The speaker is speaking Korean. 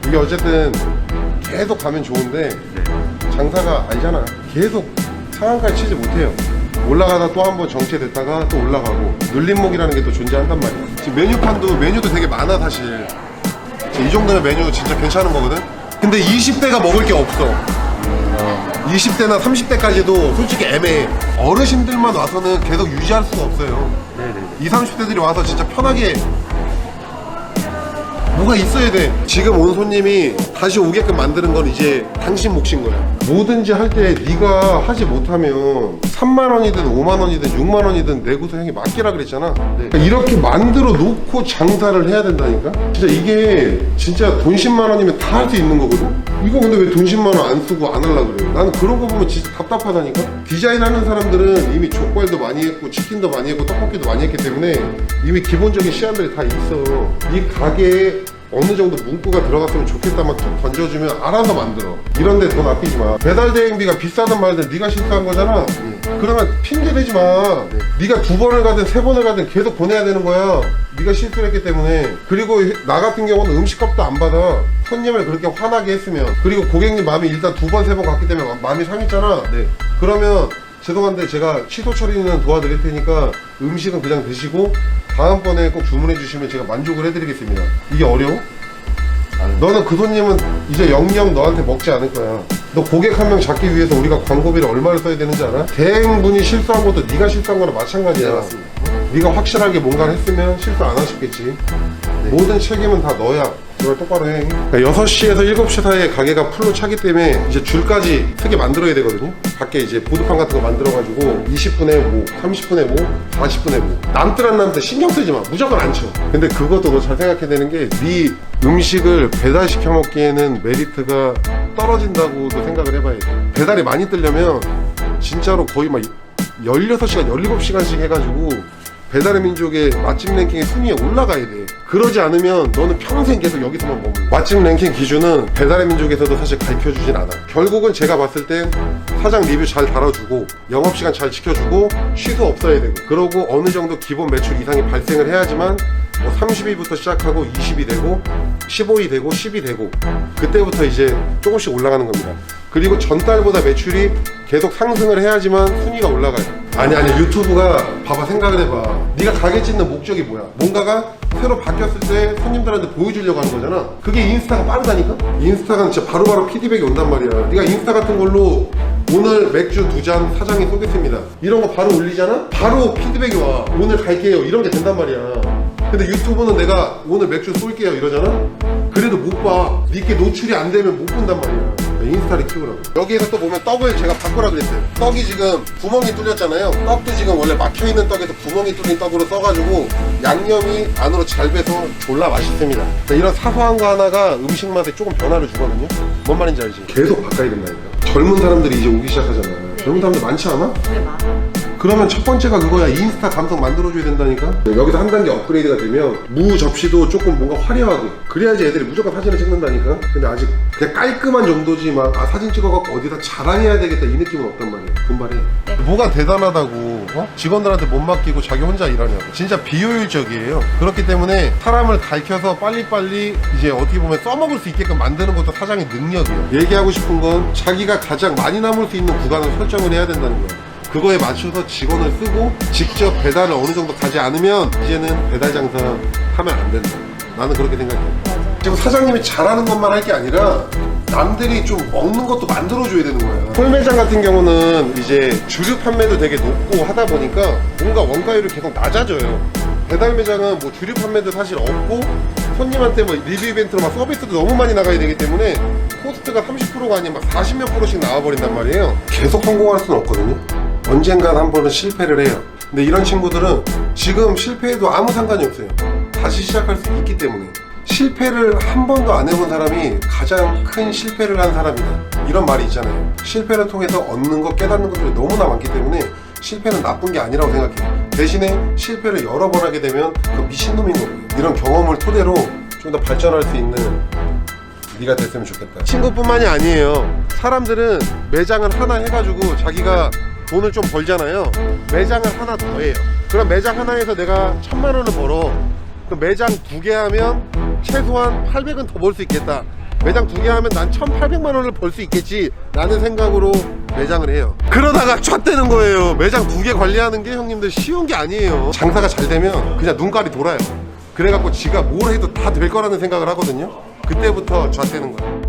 이게 어쨌든 계속 가면 좋은데 장사가 알잖아. 계속 상한가에 치지 못해요. 올라가다 또 한 번 정체됐다가 또 올라가고 눌림목이라는 게 또 존재한단 말이야. 지금 메뉴도 되게 많아 사실. 이 정도면 메뉴 진짜 괜찮은 거거든. 근데 20대가 먹을 게 없어. 20대나 30대까지도 솔직히 애매해. 어르신들만 와서는 계속 유지할 수가 없어요. 20, 30대들이 와서 진짜 편하게 뭐가 있어야 돼. 지금 온 손님이 다시 오게끔 만드는 건 이제 당신 몫인 거야. 뭐든지 할 때 네가 하지 못하면 3만 원이든 5만 원이든 6만 원이든 내고서 형이 맡기라 그랬잖아. 그러니까 이렇게 만들어 놓고 장사를 해야 된다니까. 진짜 이게 진짜 돈 10만 원이면 다 할 수 있는 거거든. 이거 근데 왜 돈 10만 원 안 쓰고 안 하려고 그래. 나는 그런 거 보면 진짜 답답하다니까. 디자인하는 사람들은 이미 족발도 많이 했고 치킨도 많이 했고 떡볶이도 많이 했기 때문에 이미 기본적인 시안들이 다 있어. 이 가게에 어느 정도 문구가 들어갔으면 좋겠다만 툭 던져주면 알아서 만들어. 이런데 돈 아끼지 마. 배달 대행비가 비싸든 말든 네가 실수한 거잖아. 그러면 핑계 대지 마. 네가 2번을 가든 3번을 가든 계속 보내야 되는 거야. 네가 실수를 했기 때문에. 그리고 나 같은 경우는 음식값도 안 받아. 손님을 그렇게 화나게 했으면. 그리고 고객님 마음이 일단 2번 3번 갔기 때문에 마음이 상했잖아. 그러면 죄송한데 제가 취소 처리는 도와드릴 테니까 음식은 그냥 드시고 다음번에 꼭 주문해 주시면 제가 만족을 해드리겠습니다. 이게 어려워? 너는 그 손님은 이제 영영 너한테 먹지 않을 거야. 너 고객 한 명 잡기 위해서 우리가 광고비를 얼마를 써야 되는지 알아? 대행분이 실수한 것도 네가 실수한 거랑 마찬가지야. 맞습니다. 네가 확실하게 뭔가를 했으면 실수 안 하셨겠지. 모든 책임은 다 너야. 그걸 똑바로 해. 그러니까 6시에서 7시 사이에 가게가 풀로 차기 때문에 이제 줄까지 크게 만들어야 되거든요. 밖에 이제 보드판 같은 거 만들어가지고 20분에 뭐, 30분에 뭐, 40분에 뭐. 남들 안 남들 신경 쓰지 마. 무조건 안 쳐. 근데 그것도 너 잘 생각해야 되는 게 네 음식을 배달시켜 먹기에는 메리트가 떨어진다고도 생각을 해봐야 돼. 배달이 많이 뜨려면 진짜로 거의 막 16시간, 17시간씩 해가지고 배달의 민족의 맛집 랭킹의 순위에 올라가야 돼. 그러지 않으면 너는 평생 계속 여기서만 머물러. 맛집 랭킹 기준은 배달의 민족에서도 사실 가르쳐주진 않아. 결국은 제가 봤을 땐 사장 리뷰 잘 달아주고 영업시간 잘 지켜주고 취소 없어야 되고, 그러고 어느 정도 기본 매출 이상이 발생을 해야지만 뭐 30위부터 시작하고 20이 되고 15이 되고 10이 되고 그때부터 이제 조금씩 올라가는 겁니다. 그리고 전달보다 매출이 계속 상승을 해야지만 순위가 올라가요. 아니 유튜브가 봐봐, 생각을 해봐. 네가 가게 짓는 목적이 뭐야? 뭔가가 새로 바뀌었을 때 손님들한테 보여주려고 하는 거잖아. 그게 인스타가 빠르다니까? 인스타가 진짜 바로바로 피드백이 온단 말이야. 네가 인스타 같은 걸로 오늘 맥주 2잔 사장이 쏘겠습니다 이런 거 바로 올리잖아? 바로 피드백이 와. 오늘 갈게요 이런 게 된단 말이야. 근데 유튜브는 내가 오늘 맥주 쏠게요 이러잖아? 그래도 못 봐. 니께 노출이 안 되면 못 본단 말이야. 인스타를 키우라고. 여기에서 또 보면 떡을 제가 바꾸라 그랬어요. 떡이 지금 구멍이 뚫렸잖아요. 떡도 지금 원래 막혀있는 떡에서 구멍이 뚫린 떡으로 써가지고 양념이 안으로 잘 배서 졸라 맛있습니다. 이런 사소한 거 하나가 음식 맛에 조금 변화를 주거든요. 뭔 말인지 알지? 계속 바꿔야 된다니까. 젊은 사람들이 이제 오기 시작하잖아. 젊은 사람들 많지 않아? 네, 많아요. 그러면 첫 번째가 그거야. 인스타 감성 만들어줘야 된다니까. 여기서 한 단계 업그레이드가 되면 무 접시도 조금 뭔가 화려하게, 그래야지 애들이 무조건 사진을 찍는다니까. 근데 아직 그냥 깔끔한 정도지 막 사진 찍어갖고 어디다 자랑해야 되겠다 이 느낌은 없단 말이야. 분발해. 뭐가 대단하다고 직원들한테 못 맡기고 자기 혼자 일하냐고. 진짜 비효율적이에요. 그렇기 때문에 사람을 가르쳐서 빨리빨리 이제 어떻게 보면 써먹을 수 있게끔 만드는 것도 사장의 능력이에요. 얘기하고 싶은 건 자기가 가장 많이 남을 수 있는 구간을 설정을 해야 된다는 거야. 그거에 맞춰서 직원을 쓰고 직접 배달을 어느 정도 가지 않으면 이제는 배달 장사 하면 안 된다. 나는 그렇게 생각해. 지금 사장님이 잘하는 것만 할 게 아니라 남들이 좀 먹는 것도 만들어줘야 되는 거야. 홀매장 같은 경우는 이제 주류 판매도 되게 높고 하다 보니까 뭔가 원가율이 계속 낮아져요. 배달 매장은 뭐 주류 판매도 사실 없고 손님한테 뭐 리뷰 이벤트로 막 서비스도 너무 많이 나가야 되기 때문에 코스트가 30%가 아니면 막 40몇 프로씩 나와버린단 말이에요. 계속 성공할 수는 없거든요. 언젠간 한 번은 실패를 해요. 근데 이런 친구들은 지금 실패해도 아무 상관이 없어요. 다시 시작할 수 있기 때문에. 실패를 한 번도 안 해본 사람이 가장 큰 실패를 한 사람이다, 이런 말이 있잖아요. 실패를 통해서 얻는 것, 깨닫는 것들이 너무나 많기 때문에 실패는 나쁜 게 아니라고 생각해요. 대신에 실패를 여러 번 하게 되면 그 미친놈인 거고요. 이런 경험을 토대로 좀 더 발전할 수 있는 네가 됐으면 좋겠다. 친구뿐만이 아니에요. 사람들은 매장을 하나 해가지고 자기가 돈을 좀 벌잖아요. 매장을 하나 더 해요. 그럼 매장 하나에서 내가 1000만 원을 벌어. 그 매장 2개 하면 최소한 800은 더 벌 수 있겠다. 매장 2개 하면 난 1,800만 원을 벌 수 있겠지 라는 생각으로 매장을 해요. 그러다가 쫙되는 거예요. 매장 2개 관리하는 게 형님들 쉬운 게 아니에요. 장사가 잘 되면 그냥 눈깔이 돌아요. 그래갖고 지가 뭘 해도 다 될 거라는 생각을 하거든요. 그때부터 쫙되는 거예요.